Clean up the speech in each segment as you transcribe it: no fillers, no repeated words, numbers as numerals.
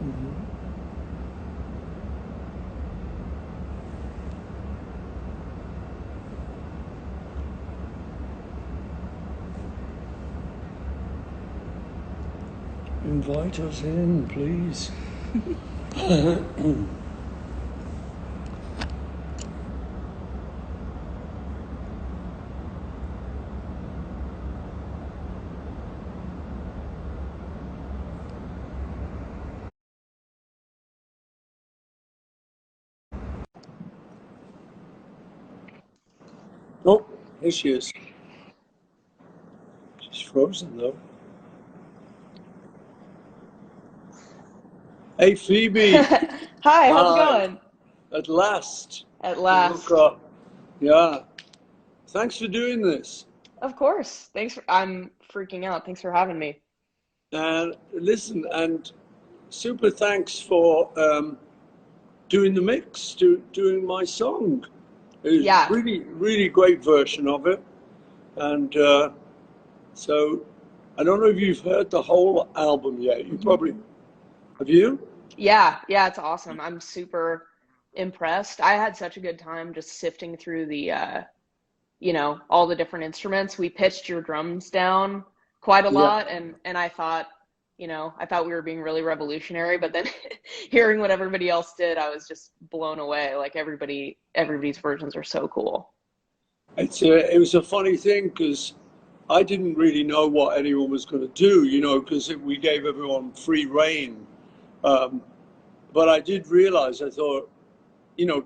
Mhm. Invite us in, please. Oh, here she is. She's frozen though. Hey, Phoebe. Hi, how's it Hi. going? At last. At We hook last. up. Yeah. Thanks for doing this. Of course. I'm freaking out. Thanks for having me. And listen, and super thanks for doing the mix, doing my song. It was Yeah. really, really great version of it. And so I don't know if you've heard the whole album yet. You probably have you? Yeah, it's awesome. I'm super impressed. I had such a good time just sifting through all the different instruments. We pitched your drums down quite a Yeah. lot and I thought we were being really revolutionary, but then hearing what everybody else did, I was just blown away. Like everybody's versions are so cool. It was a funny thing because I didn't really know what anyone was going to do, because we gave everyone free reign. Um, but I did realize, I thought,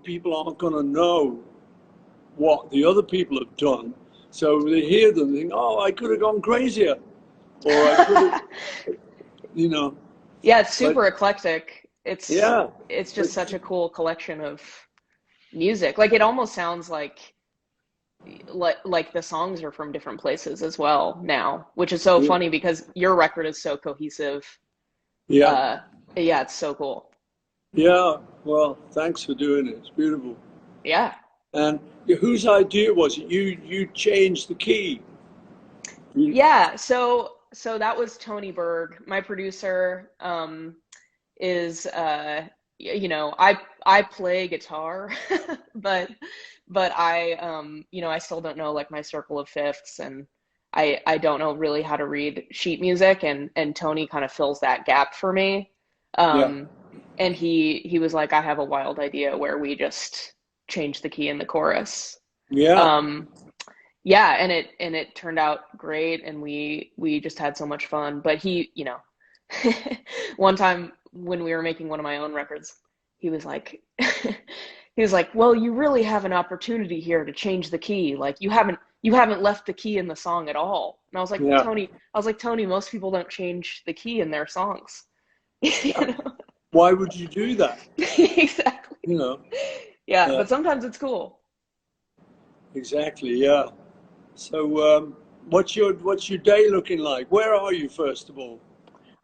people aren't going to know what the other people have done. So they hear them and think, oh, I could have gone crazier. Or I could have, you know, Yeah, it's but super eclectic. yeah, It's but just such a cool collection of music. Like it almost sounds like the songs are from different places as well now, which is so yeah, funny because your record is so cohesive. yeah, Uh yeah, it's so cool. yeah. Well, thanks for doing it. It's beautiful. Yeah. And whose idea was it? You changed the key. You, Yeah, so that was Tony Berg, my producer. Is I play guitar, but I still don't know like my circle of fifths, and I don't know really how to read sheet music, and Tony kind of fills that gap for me. yeah, um and he was like, I have a wild idea where we just change the key in the chorus. yeah, um yeah, and it turned out great, and we just had so much fun. But one time when we were making one of my own records, he was like, he was like, "Well, you really have an opportunity here to change the key. Like you haven't left the key in the song at all." And yeah, I was like, Tony, most people don't change the key in their songs. You yeah. know? Why would you do that? Exactly. You know, Yeah, uh, but sometimes it's cool. exactly. Yeah. So, what's your day looking like? Where are you, first of all?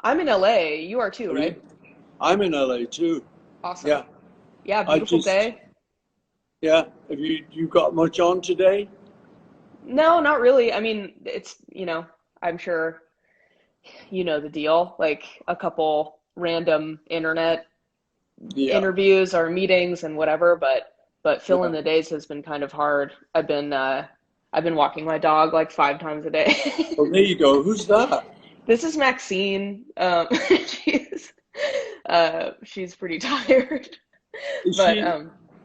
I'm in LA. You are too, Are right? you? I'm in LA too. Awesome. Yeah. Yeah, I beautiful just, day. yeah. Have you got much on today? No, not really. I mean, I'm sure you know the deal. Like a couple random internet Yeah. interviews or meetings and whatever, but filling Yeah. the days has been kind of hard. I've been walking my dog like 5 times a day. Well, there you go. Who's that? This is Maxine. She's she's pretty tired. Is But she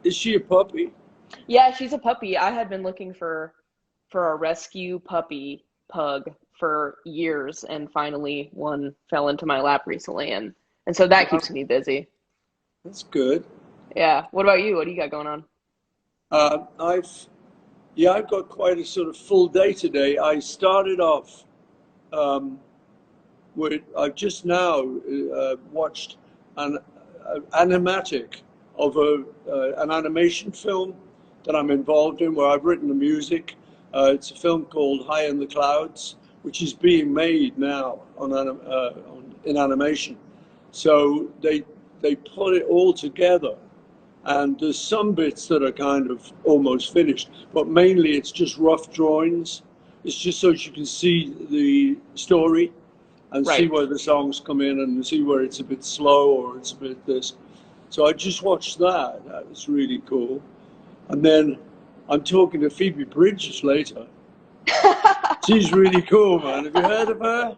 is she a puppy? yeah, she's a puppy. I had been looking for a rescue puppy pug for years, and finally one fell into my lap recently, and so that Wow, keeps me busy. that's good. Yeah. What about you? What do you got going on? I've yeah, I've got quite a sort of full day today. I started off um, I've just now watched an animatic of an animation film that I'm involved in, where I've written the music. It's a film called High in the Clouds, which is being made now in animation. So they put it all together, and there's some bits that are kind of almost finished, but mainly it's just rough drawings. It's just so you can see the story. and see Right. where the songs come in and see where it's a bit slow or it's a bit this. So I just watched that. That was really cool. And then I'm talking to Phoebe Bridgers later. She's really cool, man. Have you heard of her?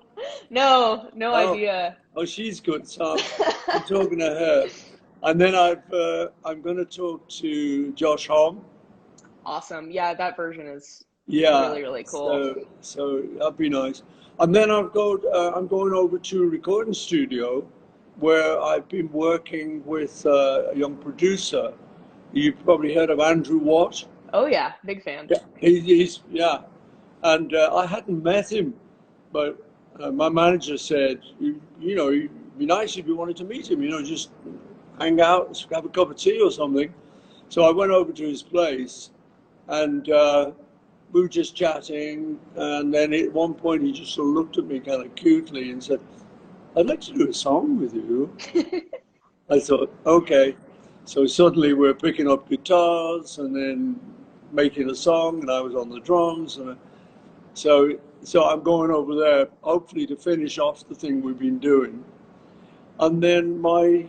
No, no Oh, idea. oh, she's good. So I'm talking to her. And then I'm going to talk to Josh Homme. Awesome. Yeah, that version is Yeah, really, really cool. so that'd be nice. And then I'm going over to a recording studio where I've been working with a young producer. You've probably heard of Andrew Watt. Oh yeah, big fan. Yeah, he's yeah, and I hadn't met him, but my manager said, you know, it'd be nice if you wanted to meet him. You know, just hang out, have a cup of tea or something. So I went over to his place, and we were just chatting. And then at one point, he just sort of looked at me kind of cutely and said, "I'd like to do a song with you." I thought, okay. So suddenly we're picking up guitars and then making a song, and I was on the drums, and so I'm going over there hopefully to finish off the thing we've been doing. And then my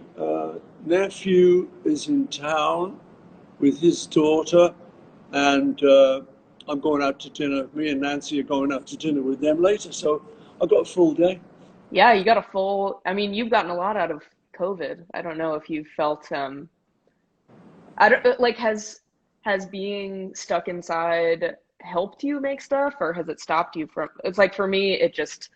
nephew is in town with his daughter, and I'm going out to dinner. Me and Nancy are going out to dinner with them later, so I've got a full day. Yeah, you got a full, I mean, you've gotten a lot out of COVID. I don't know if you felt I don't like has being stuck inside helped you make stuff or has it stopped you from it's like for me it just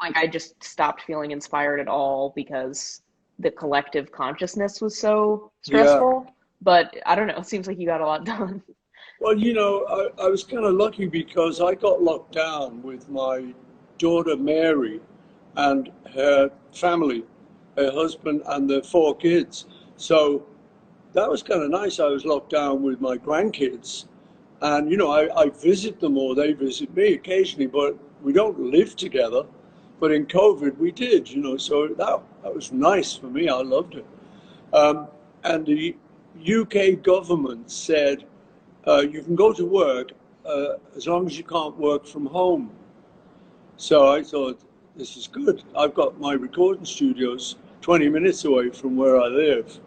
like I just stopped feeling inspired at all because the collective consciousness was so Yeah. stressful. But I don't know, it seems like you got a lot done. Well, you know, I was kind of lucky because I got locked down with my daughter Mary and her family, her husband and their 4 kids. So that was kind of nice. I was locked down with my grandkids. And, you know, I visit them or they visit me occasionally, but we don't live together. But in COVID, we did, you know, so that was nice for me. I loved it. Um, and the UK government said, you can go to work as long as you can't work from home. So I thought, this is good. I've got my recording studios 20 minutes away from where I live.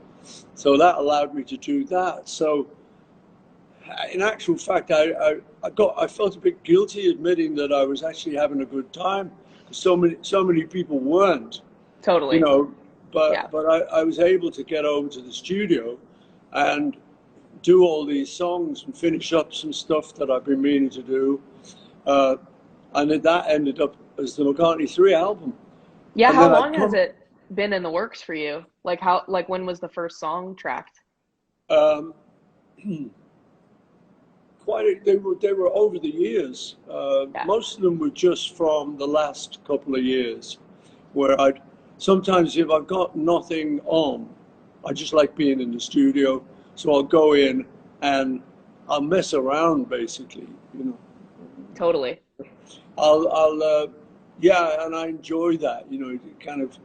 So that allowed me to do that. So in actual fact, I felt a bit guilty admitting that I was actually having a good time. So many people weren't, you Totally. know, Yeah. but I was able to get over to the studio and do all these songs and finish up some stuff that I've been meaning to do. Uh, and then that ended up as the McCartney 3 album. Yeah, And how then I long has come, it been in the works for you? Like how like when was the first song tracked? um, they were over the years. Yeah. Most of them were just from the last couple of years, where I'd sometimes if I've got nothing on, I just like being in the studio, so I'll go in and I'll mess around basically, you know. Totally. I'll yeah, and I enjoy that, you know, it kind of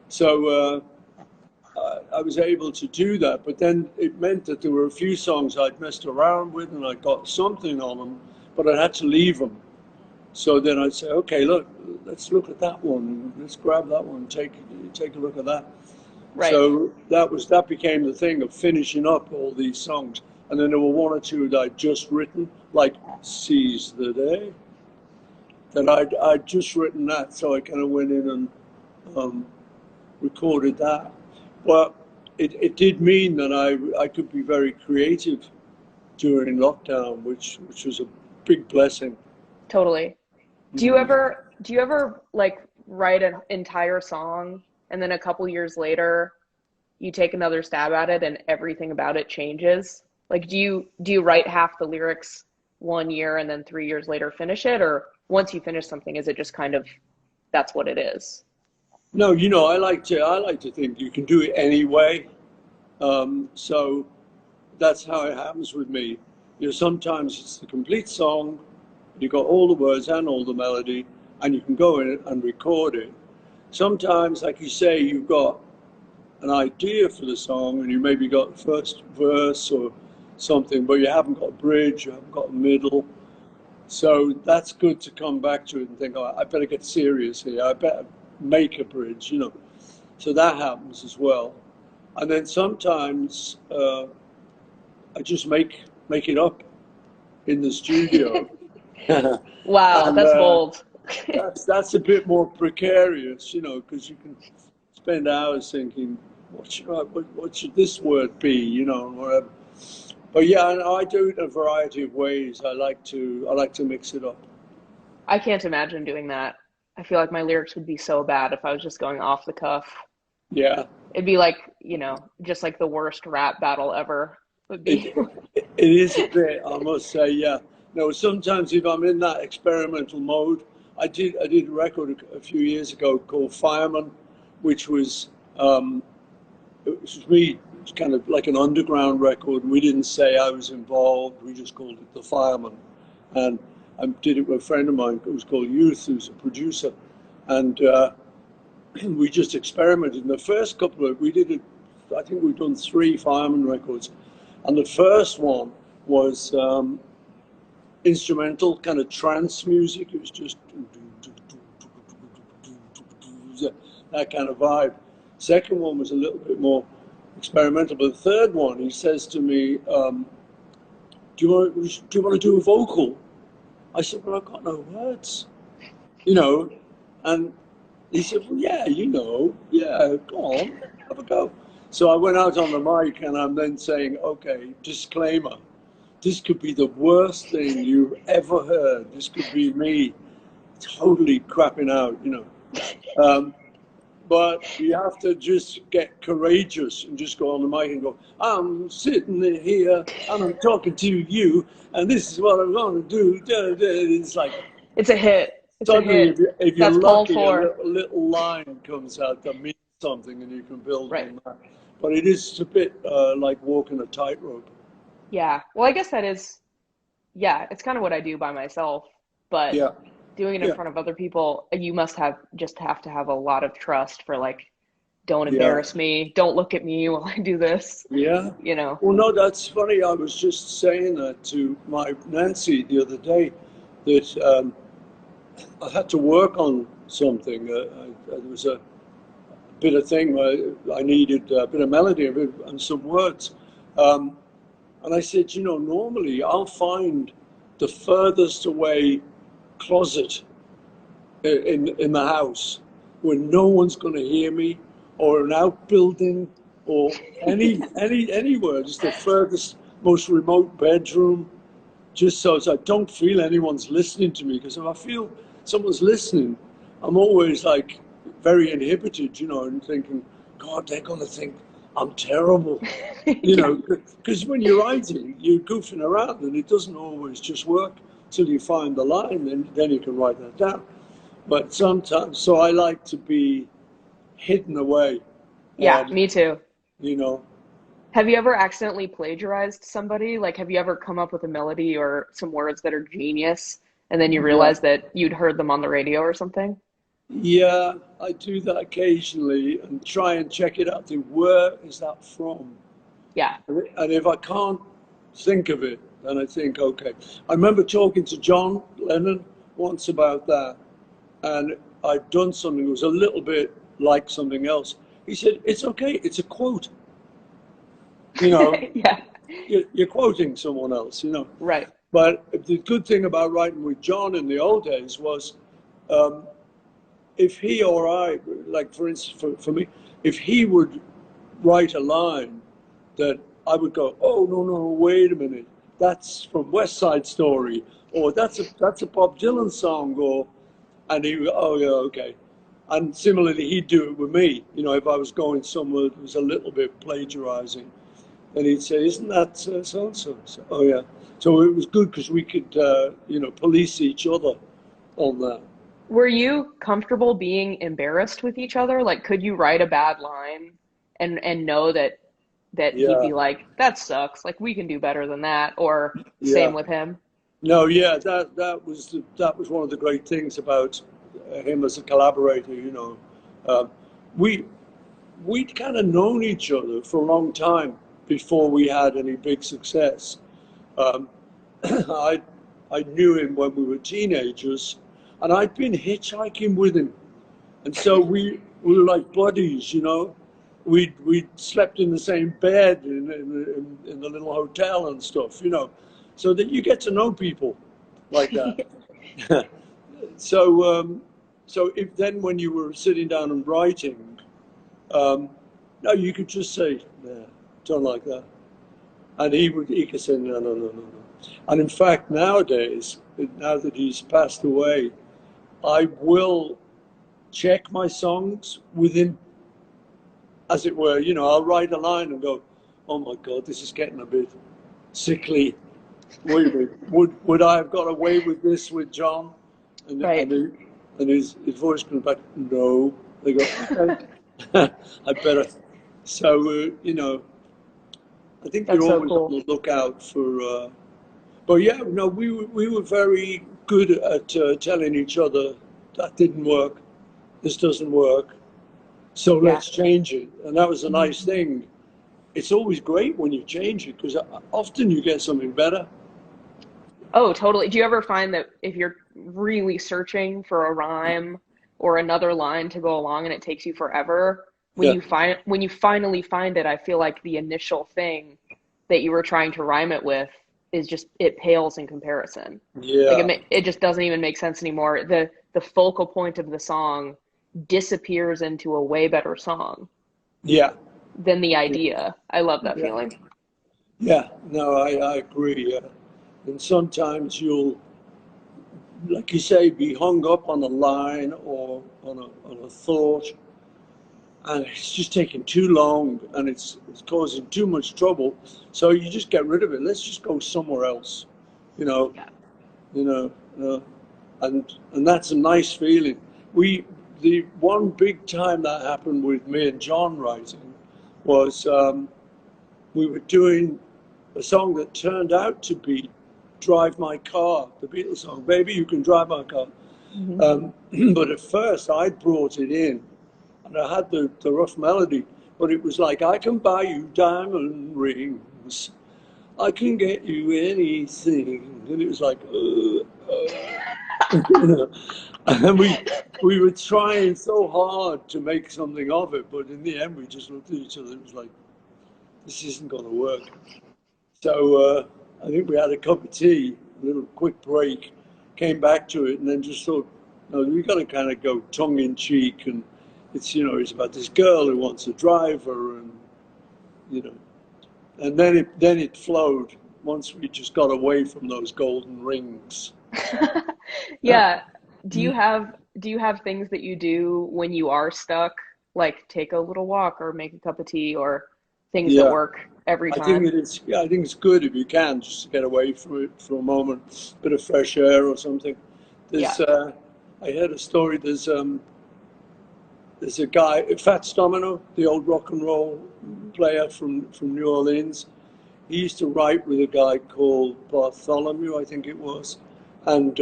so. I was able to do that, but then it meant that there were a few songs I'd messed around with and I got something on them, but I had to leave them. So then I'd say, okay, look, let's look at that one, let's grab that one, take a look at that. Right. So that became the thing of finishing up all these songs, and then there were one or two that I'd just written, like "Seize the Day," that I'd just written that, so I kind of went in and um, recorded that. But it did mean that I could be very creative during lockdown, which was a big blessing. Totally. Mm. Do you ever like write an entire song and then a couple years later you take another stab at it and everything about it changes? Like do you write half the lyrics one year and then 3 years later finish it, or once you finish something is it just kind of that's what it is? No, you know, I like to think you can do it anyway. So that's how it happens with me. You know, sometimes it's the complete song, you got all the words and all the melody, and you can go in and record it. Sometimes, like you say, you've got an idea for the song, and you maybe got the first verse or something, but you haven't got a bridge, you haven't got a middle, So that's good to come back to it and think, oh, I better get serious here. I better make a bridge, you know. So that happens as well. And then sometimes I just make it up in the studio. Wow, And that's bold. that's a bit more precarious, you know, because you can spend hours thinking, what should this word be, you know, and whatever. But yeah, and I do it in a variety of ways. I like to mix it up. I can't imagine doing that. I feel like my lyrics would be so bad if I was just going off the cuff. Yeah, It'd be like, just like the worst rap battle ever would be. it it is a bit, I must say. Yeah, no. Sometimes if I'm in that experimental mode, I did a record a few years ago called Fireman, which was it was me. It's kind of like an underground record. We didn't say I was involved. We just called it the Fireman, and I did it with a friend of mine who was called Youth, who's a producer, and we just experimented. In the first couple of, we did it, I think we've done three Fireman records. And the first one was instrumental, kind of trance music. It was just that kind of vibe. Second one was a little bit more experimental. But the third one, he says to me, do you want to do a vocal? I said, well, I've got no words, you know. And he said, well, yeah, you know, yeah, go on, have a go. So I went out on the mic and I'm then saying, okay, disclaimer, this could be the worst thing you've ever heard. This could be me totally crapping out, you know. But you have to just get courageous and just go on the mic and go, I'm sitting here and I'm talking to you and this is what I'm going to do. It's like, It's a hit. It's a suddenly, hit. if you're That's called lucky, a for. little line comes out that means something, and you can build Right. on that. But it is a bit like walking a tightrope. Yeah. Well, I guess that is, yeah, it's kind of what I do by myself, but Yeah, doing it in yeah, front of other people, you must have to have a lot of trust for like, don't yeah, embarrass me, don't look at me while I do this, yeah. you know. Well, no, that's funny. I was just saying that to my Nancy the other day that I had to work on something. There was a bit of thing where I needed a bit of melody and some words. Um, And I said, you know, normally I'll find the furthest away closet in the house where no one's going to hear me, or an outbuilding, or anywhere, just the furthest, most remote bedroom, just so as I don't feel anyone's listening to me. Because if I feel someone's listening, I'm always like very inhibited, you know, and thinking, God, they're going to think I'm terrible, you Yeah. know, because when you're writing, you're goofing around and it doesn't always just work till you find the line, and then you can write that down. But sometimes, so I like to be hidden away, Yeah, and, me too. you know, Have you ever accidentally plagiarized somebody? Like, have you ever come up with a melody or some words that are genius and then you yeah. realize that you'd heard them on the radio or something? Yeah, I do that occasionally and try and check it out. Think, where is that from? Yeah. And if I can't think of it, then I think, okay. I remember talking to John Lennon once about that, and I'd done something that was a little bit like something else. He said, it's okay, it's a quote. You know, Yeah. you're quoting someone else, you know. Right. But the good thing about writing with John in the old days was um, if he or I, like for instance, for me, if he would write a line that I would go, oh no no wait a minute, that's from West Side Story, or that's a Bob Dylan song, or and he would, oh yeah okay, and similarly he'd do it with me. You know, if I was going somewhere that was a little bit plagiarizing, then he'd say, isn't that so and so? Oh yeah. So it was good because we could you know, police each other on that. Were you comfortable being embarrassed with each other? Like, could you write a bad line and know that he'd Yeah, be like, that sucks. Like, we can do better than that, or same yeah. with him? No, yeah, that was one of the great things about him as a collaborator. You know, we we'd kind of known each other for a long time before we had any big success. Um, I I knew him when we were teenagers, and I'd been hitchhiking with him, and so we were like buddies, you know. We slept in the same bed in the little hotel and stuff, you know, so that you get to know people like that. So so if then when you were sitting down and writing, um, no, you could just say, "Yeah, don't like that," and he could say, "No, no, no, no, no." And in fact, nowadays, now that he's passed away, I will check my songs with him, as it were. You know, I'll write a line and go, "Oh my God, this is getting a bit sickly. Would I have got away with this with John?" And Right. his voice comes back, "No." They go, "Okay, I better." So you know, I think you're That's so always on cool. the lookout for. But yeah, no, we were very good at telling each other that didn't work. This doesn't work. So Yeah. let's change it. And that was a Mhm. nice thing. It's always great when you change it because often you get something better. Oh, totally. Do you ever find that if you're really searching for a rhyme or another line to go along and it takes you forever, Yeah, when you finally find it, I feel like the initial thing that you were trying to rhyme it with is just it pales in comparison. Like yeah, it just doesn't even make sense anymore. The focal point of the song disappears into a way better song yeah, than the yeah, idea. I love that yeah. feeling. Yeah. No, I agree. And sometimes you'll, like you say, be hung up on a line or on a thought, and it's just taking too long, and it's causing too much trouble. So you just get rid of it. Let's just go somewhere else, you know. Yeah. You know, and that's a nice feeling. We the one big time that happened with me and John writing was we were doing a song that turned out to be "Drive My Car," the Beatles song, "Baby, You Can Drive My Car." Hmm. But at first, I brought it in, and I had the rough melody, but it was like, "I can buy you diamond rings, I can get you anything," and it was like, you know, and we were trying so hard to make something of it, but in the end, we just looked at each other. It was like, this isn't going to work. So I think we had a cup of tea, a little quick break, came back to it, and then just thought, no, we got to kind of go tongue in cheek, and it's it's about this girl who wants a driver, and you know, and then it flowed once we just got away from those golden rings. Yeah. Do you have things that you do when you are stuck, like take a little walk or make a cup of tea or things that Yeah, work every I think time? it is. Yeah, I think it's good if you can just to get away from it for a moment, bit of fresh air or something. Yeah. There's, I heard a story. There's a guy, Fats Domino, the old rock and roll player from New Orleans. He used to write with a guy called Bartholomew, I think it was, and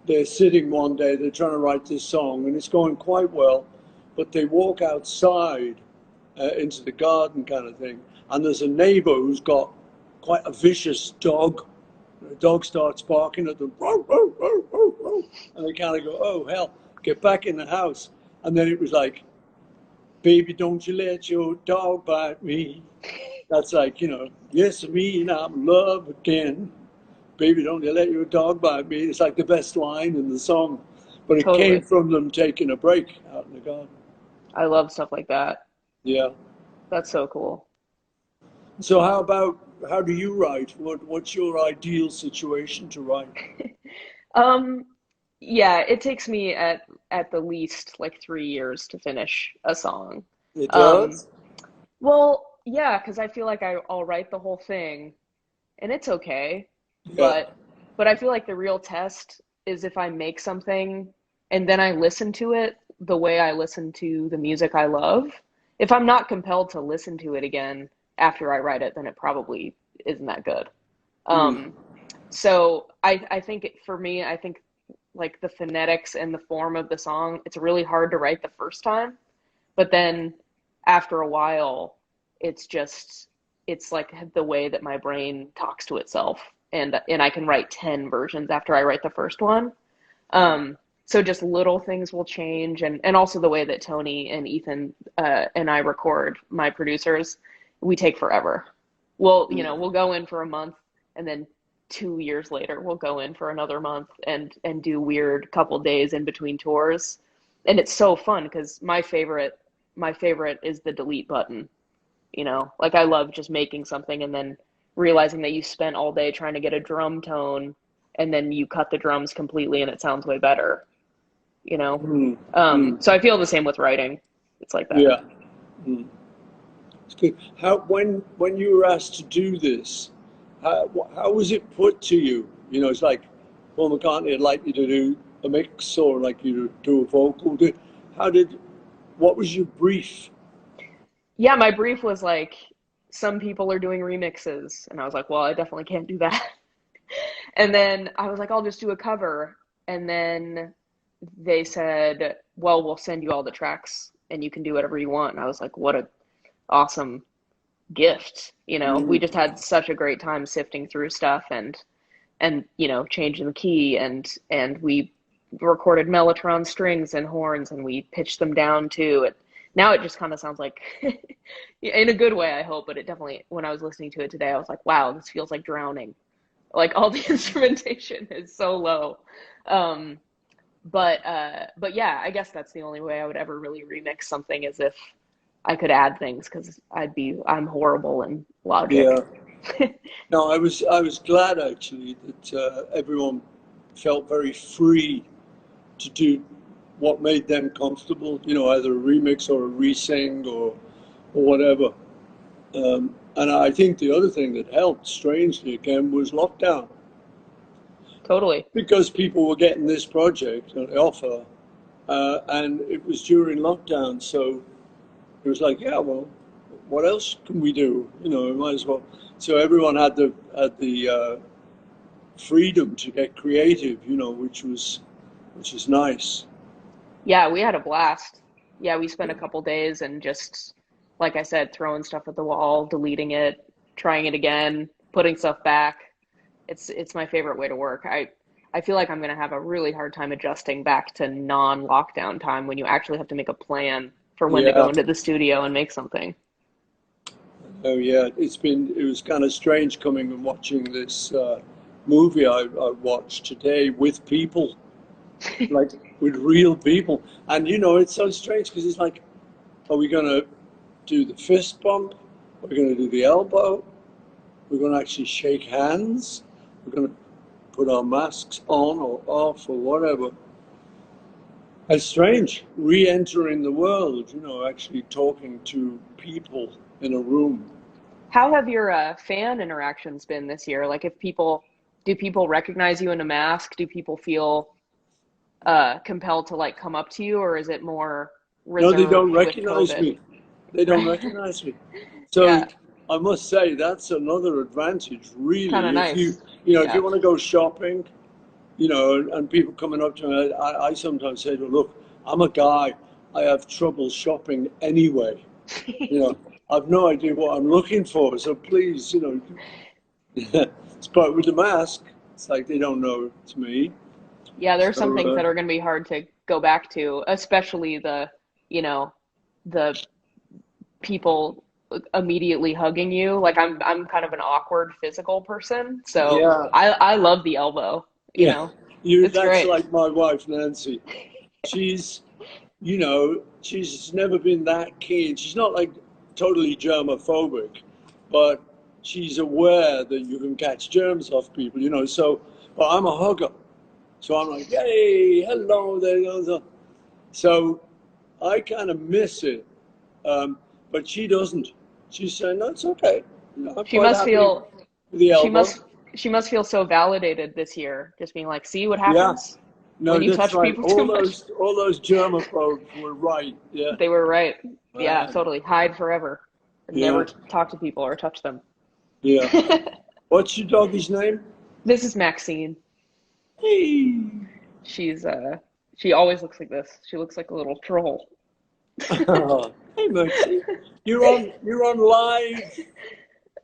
they're sitting one day. They're trying to write this song, and it's going quite well, but they walk outside into the garden kind of thing. And there's a neighbor who's got quite a vicious dog. The dog starts barking at them, and they kind of go, "Oh hell, get back in the house." And then it was like, "Baby, don't you let your dog bite me." That's like, "Yes, me, and I'm in love again. Baby, don't you let your dog bite me." It's like the best line in the song, but it came Totally. from them taking a break out in the garden. I love stuff like that. Yeah. That's so cool. So how do you write? What's your ideal situation to write? Um, yeah, it takes me at the least like 3 years to finish a song. It Um, does? well, yeah, because I feel like I'll write the whole thing and it's okay, Yeah. but I feel like the real test is if I make something and then I listen to it the way I listen to the music I love. If I'm not compelled to listen to it again after I write it, then it probably isn't that good. Mm. Um, so I think for me, I think like the phonetics and the form of the song, it's really hard to write the first time, but then after a while, it's just it's like the way that my brain talks to itself and I can write 10 versions after I write the first one. So just little things will change, and also the way that Tony and Ethan and I record, my producers, we take forever. We'll go in for a month, and then 2 years later we'll go in for another month and do weird couple days in between tours. And it's so fun because my favorite is the delete button. Like I love just making something and then realizing that you spent all day trying to get a drum tone, and then you cut the drums completely and it sounds way better. So I feel the same with writing. It's like that. Yeah. Mm. It's good. When you were asked to do this, how was it put to you? It's like Paul McCartney would like you to do a mix or like you to do a vocal. What was your brief? Yeah, my brief was like, some people are doing remixes, and I was like, well, I definitely can't do that. And then I was like, I'll just do a cover. And then they said, well, we'll send you all the tracks and you can do whatever you want. And I was like, what a awesome gift. We just had such a great time sifting through stuff and changing the key, and we recorded mellotron strings and horns, and we pitched them down too. And now it just kind of sounds like, in a good way, I hope, but it definitely, when I was listening to it today, I was like, wow, this feels like drowning. Like all the instrumentation is so low. But yeah, I guess that's the only way I would ever really remix something, is if I could add things, because I'm horrible in Logic. Yeah. No, I was glad actually that everyone felt very free to do what made them comfortable. Either a remix or a re-sing or whatever. And I think the other thing that helped, strangely again, was lockdown. Totally. Because people were getting this project, an offer, and it was during lockdown, so it was like, yeah, well, what else can we do? We might as well. So everyone had the freedom to get creative, which is nice. Yeah, we had a blast. Yeah, we spent a couple days and just, like I said, throwing stuff at the wall, deleting it, trying it again, putting stuff back. It's my favorite way to work. I feel like I'm going to have a really hard time adjusting back to non-lockdown time, when you actually have to make a plan for when to go into the studio and make something. Oh yeah, it was kind of strange coming and watching this movie I watched today with people, like with real people. And it's so strange because it's like, are we going to do the fist bump? Are we going to do the elbow? We're going to actually shake hands? We're going to put our masks on or off or whatever. It's strange, re-entering the world, actually talking to people in a room. How have your fan interactions been this year? Like, do people recognize you in a mask? Do people feel compelled to like come up to you, or is it more reserved? No, they don't recognize me. They don't recognize me. So yeah. I must say that's another advantage, really. Kind of nice. If you want to go shopping, and people coming up to me, I sometimes say to them, look, I'm a guy. I have trouble shopping anyway. I've no idea what I'm looking for. So please, but with the mask, it's like they don't know it's me. Yeah, there's some things that are going to be hard to go back to, especially the people immediately hugging you. Like I'm kind of an awkward physical person, so yeah. I love the elbow. It's that's great. Like my wife Nancy. She's never been that keen. She's not like totally germophobic, but she's aware that you can catch germs off people. So, but I'm a hugger. So I'm like, hey, hello, there goes. So I kind of miss it, but she doesn't. She's saying, no, it's okay. She must feel. She must feel so validated this year, just being like, see what happens when you touch people too much. All those germaphobes were right. Yeah, they were right. Yeah, totally. Hide forever. Never talk to people or touch them. Yeah. What's your doggy's name? This is Maxine. Hey. She always looks like this. She looks like a little troll. Hey Maxine. You're on live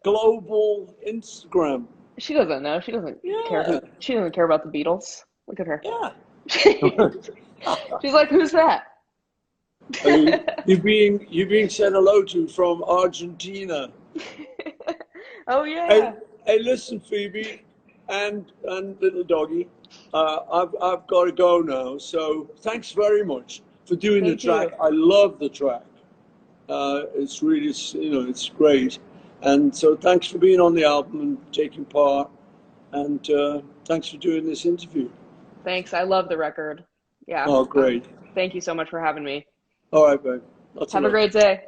global Instagram. She doesn't know. She doesn't care Yeah, who. She doesn't care about the Beatles. Look at her. yeah. She's like, who's that? You're being said hello to from Argentina. Oh Hey, yeah. hey, listen, Phoebe, and little doggy. I've got to go now. So thanks very much for doing the Thank track. you. I love the track. It's really, it's great. And so thanks for being on the album and taking part. And thanks for doing this interview. Thanks. I love the record. Yeah. Oh, great. Thank you so much for having me. All right, babe. Lots of Have a love. great day.